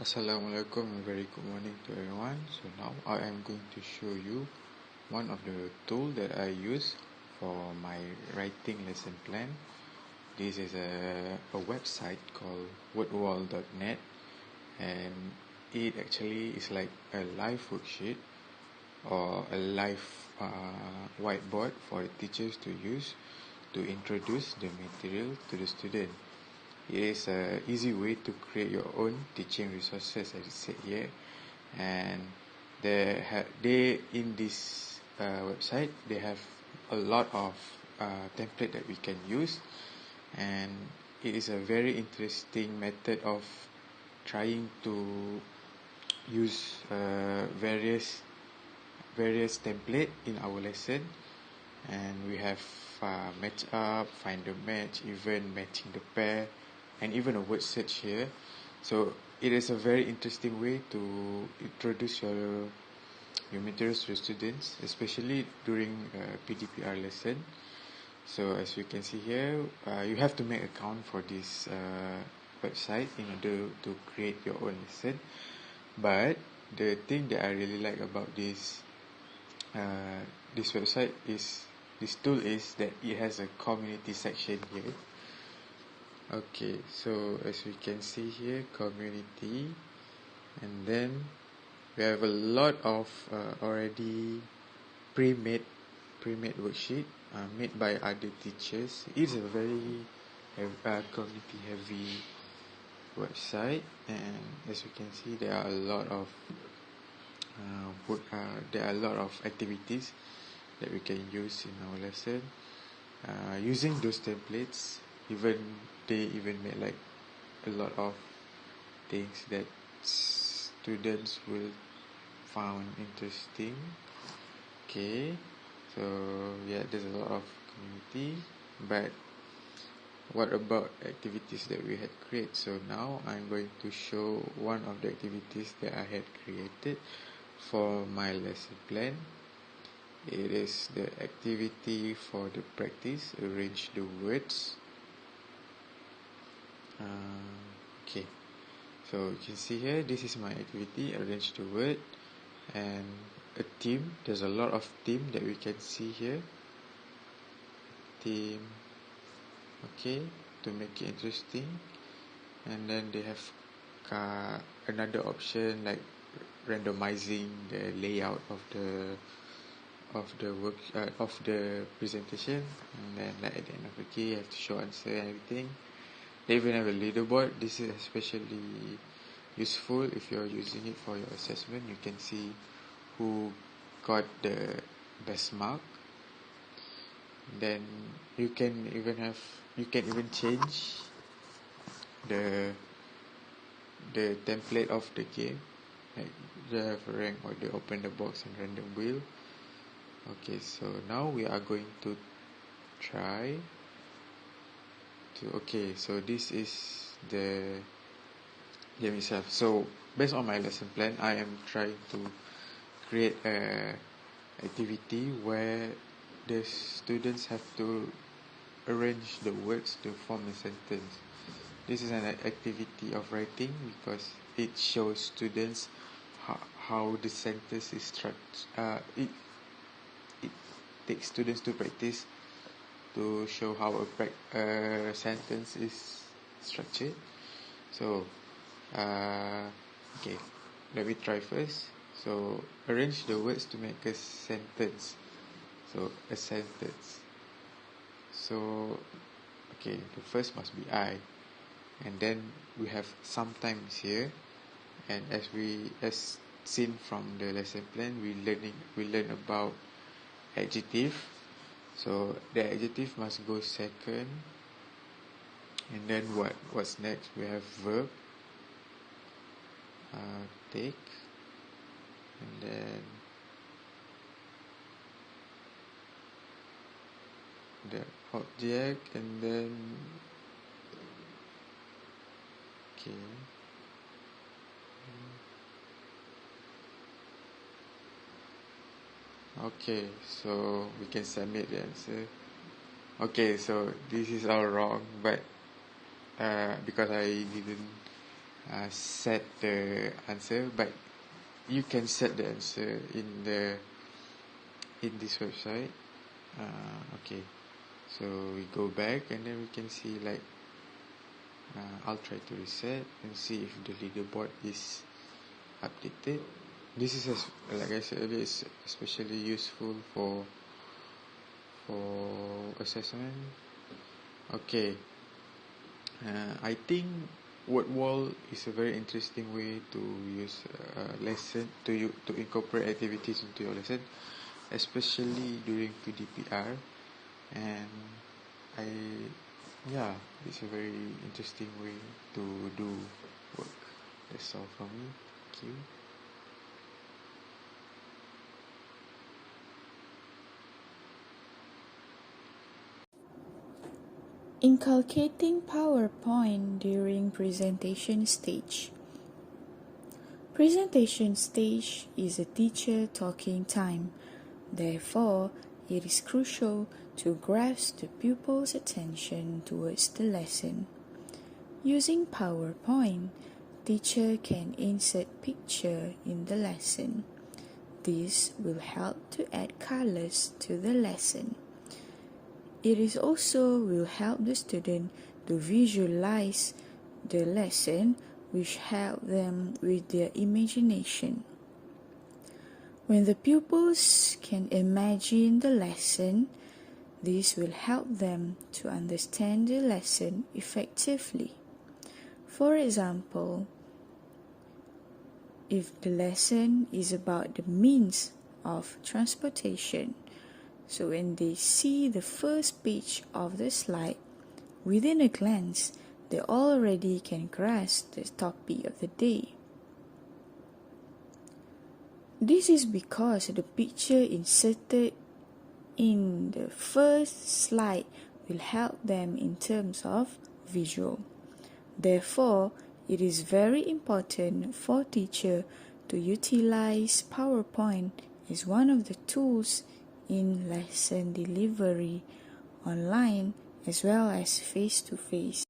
Assalamualaikum and very good morning to everyone. So now I am going to show you one of the tools that I use for my writing lesson plan. This is a website called Wordwall.net, and it actually is like a live worksheet or a live whiteboard for the teachers to use to introduce the material to the student. It is an easy way to create your own teaching resources, as it said here. And they in this website, they have a lot of template that we can use, and it is a very interesting method of trying to use various template in our lesson. And we have match up, find the match, even matching the pair, and even a word search here. So it is a very interesting way to introduce your materials to students, especially during PDPR lesson. So as you can see here, you have to make account for this website in order to create your own lesson. But the thing that I really like about this website is this tool is that it has a community section here. Okay, so as we can see here, community, and then we have a lot of already pre-made worksheet made by other teachers. It's a very community heavy website, and as you can see, there are a lot of activities that we can use in our lesson. Using those templates, they even made like a lot of things that students will found interesting. Okay, so yeah, there's a lot of community, but what about activities that we had created? So now I'm going to show one of the activities that I had created for my lesson plan. It is the activity for the practice, arrange the words. Okay, so you can see here, this is my activity, arrange the word, and a theme. There's a lot of theme that we can see here. Theme, okay, to make it interesting. And then they have another option like randomizing the layout of the work of the presentation, and then like at the end of the day you have to show answer and everything. They even have a leaderboard. This is especially useful if you're using it for your assessment. You can see who got the best mark. Then you can even change the template of the game. Like you have a rank order, open the box, and random wheel. Okay, so now we are going to try to. Okay, so this is the game itself. So based on my lesson plan, I am trying to create a activity where the students have to arrange the words to form a sentence. This is an activity of writing because it shows students how the sentence is structured. It takes students to practice to show how a sentence is structured. So okay, let me try first. So arrange the words to make a sentence. So a sentence. So okay, the first must be I, and then we have sometimes here, and as seen from the lesson plan, we learn about adjective. So the adjective must go second, and then what's next? We have verb, take, and then the object, and then okay. Okay, so we can submit the answer. Okay, so this is all wrong, but because I didn't set the answer, but you can set the answer in this website. Okay, so we go back and then we can see like I'll try to reset and see if the leaderboard is updated. This is like I said earlier, it's especially useful for assessment. Okay, I think Wordwall is a very interesting way to use lesson to incorporate activities into your lesson, especially during PDPR. And it's a very interesting way to do work. That's all from me. Thank you. Inculcating PowerPoint during presentation stage. Presentation stage is a teacher talking time. Therefore, it is crucial to grasp the pupil's attention towards the lesson. Using PowerPoint, teacher can insert picture in the lesson. This will help to add colors to the lesson. It is also will help the student to visualize the lesson, which help them with their imagination. When the pupils can imagine the lesson, this will help them to understand the lesson effectively. For example, if the lesson is about the means of transportation, so when they see the first page of the slide, within a glance, they already can grasp the topic of the day. This is because the picture inserted in the first slide will help them in terms of visual. Therefore, it is very important for teacher to utilize PowerPoint as one of the tools in lesson delivery online as well as face-to-face.